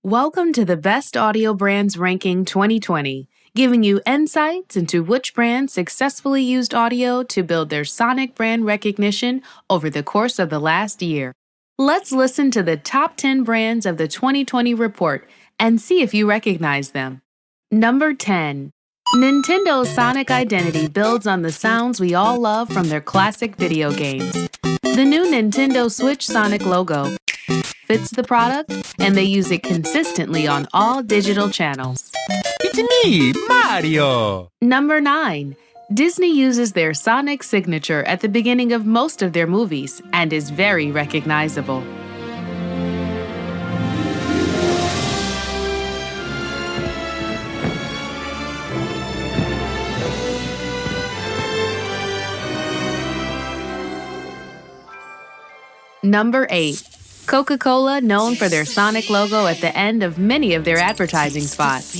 Welcome to the Best Audio Brands Ranking 2020, giving you insights into which brands successfully used audio to build their sonic brand recognition over the course of the last year. Let's listen to the top 10 brands of the 2020 report and see if you recognize them. Number 10. Nintendo's sonic identity builds on the sounds we all love from their classic video games. The new Nintendo Switch Sonic logo fits the product, and they use it consistently on all digital channels. It's me, Mario! Number 9. Disney uses their sonic signature at the beginning of most of their movies and is very recognizable. Number 8. Coca-Cola, known for their sonic logo at the end of many of their advertising spots.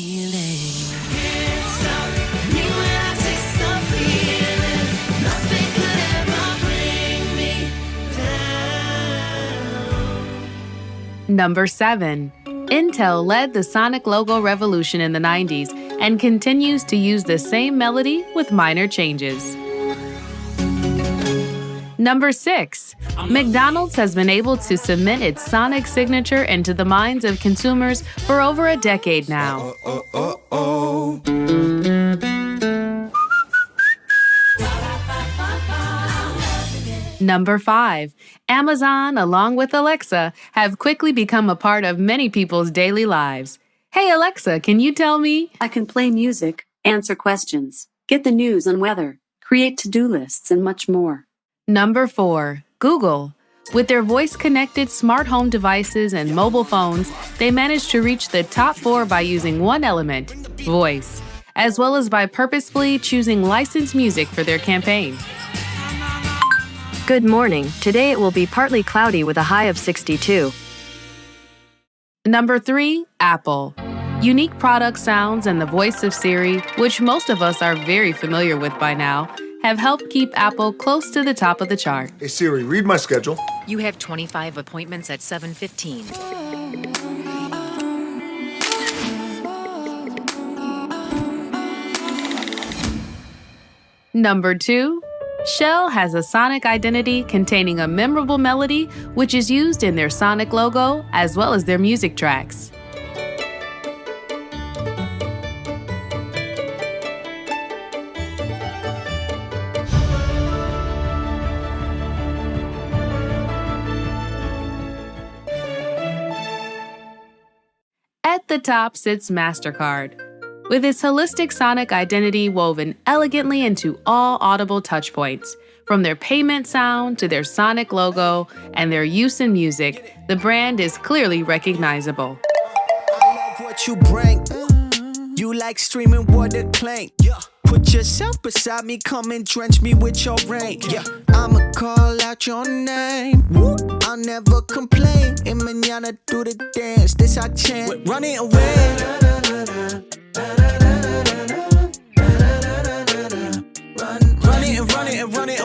Number 7. Intel led the sonic logo revolution in the 90s and continues to use the same melody with minor changes. Number 6. McDonald's has been able to cement its sonic signature into the minds of consumers for over a decade now. Number 5. Amazon, along with Alexa, have quickly become a part of many people's daily lives. Hey Alexa, can you tell me? I can play music, answer questions, get the news and weather, create to-do lists, and much more. Number 4. Google. With their voice-connected smart home devices and mobile phones, they managed to reach the top 4 by using one element, voice, as well as by purposefully choosing licensed music for their campaign. Good morning. Today it will be partly cloudy with a high of 62. Number 3. Apple. Unique product sounds and the voice of Siri, which most of us are very familiar with by now, have helped keep Apple close to the top of the chart. Hey Siri, read my schedule. You have 25 appointments at 7:15. Number 2. Shell has a sonic identity containing a memorable melody which is used in their sonic logo as well as their music tracks. At the top sits MasterCard, with its holistic sonic identity woven elegantly into all audible touchpoints. From their payment sound to their sonic logo and their use in music, the brand is clearly recognizable. I love what you bring. You like streaming water clank. Put yourself beside me, come and drench me with your rain. I'ma call out your name. I'll never complain. And mañana do the dance. This I chant. Run it away. Run it